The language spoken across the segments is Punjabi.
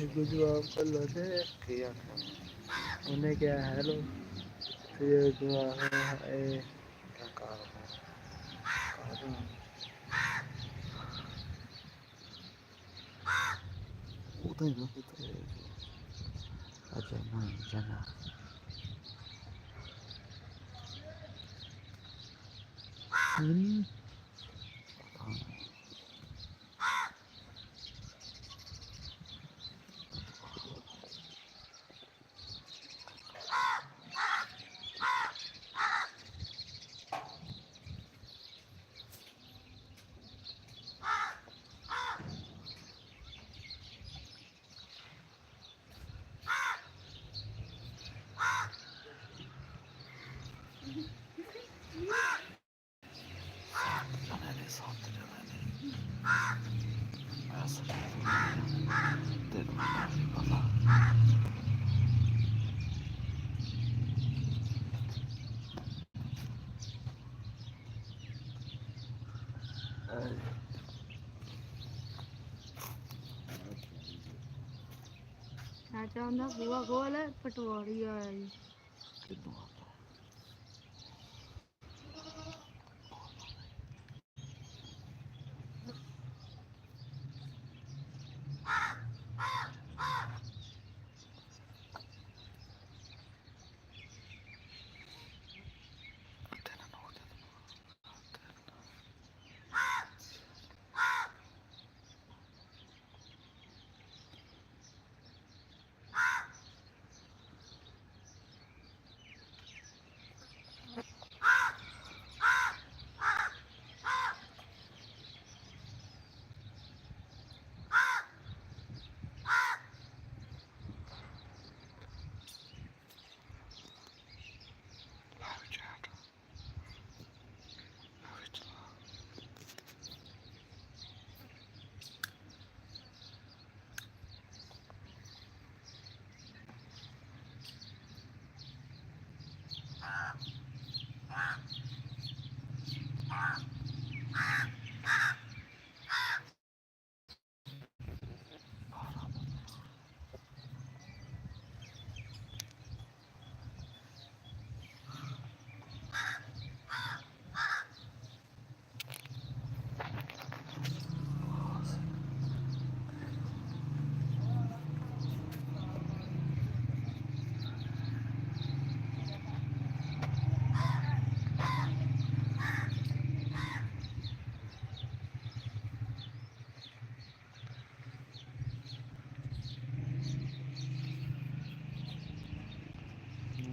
कुछ जवाब कर लो थे। ਕੀ ਆਖਿਆ उन्हें क्या हेलो फिर दुआ है ਕਿਆ ਕਰ ਕਾਹਦਾ ਉਹਦਾ ਹੀ ਨਾ ਪਤਾ ਹੈ ਅੱਛਾ ਮੈਂ ਜਾਣਾ ਪਤਾ ਨਹੀਂ ਜਣੇ ਨੇ ਸੱਤ ਜਣੇ ਨੇ ਮੈਂ ਸੱਤ ਤੈਨੂੰ ਨਹੀਂ ਪਤਾ ਚਾਹੁੰਦਾ ਬੂਆ ਖੋਲ ਪਟਵਾਰੀ ਆਇਆ ਜੀ ਕਿਦੋਂ ਆਉਂਦਾ ਤੇਰਾ ਨੋ ਦੇ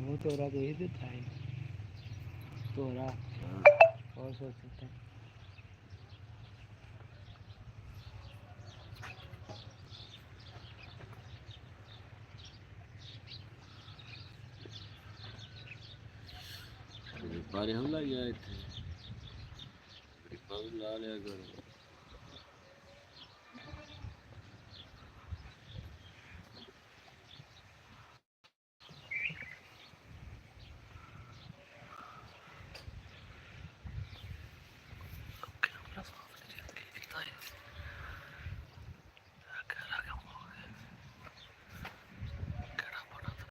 वो तोरा तो ही देता है तोरा और सोचते हैं ਬਾਰੇ ਹਮਲਾ ਗਿਆ ਇੱਥੇ ਗਰੀਬਾਂ ਨੂੰ ਲਾ ਲਿਆ ਕਰੋ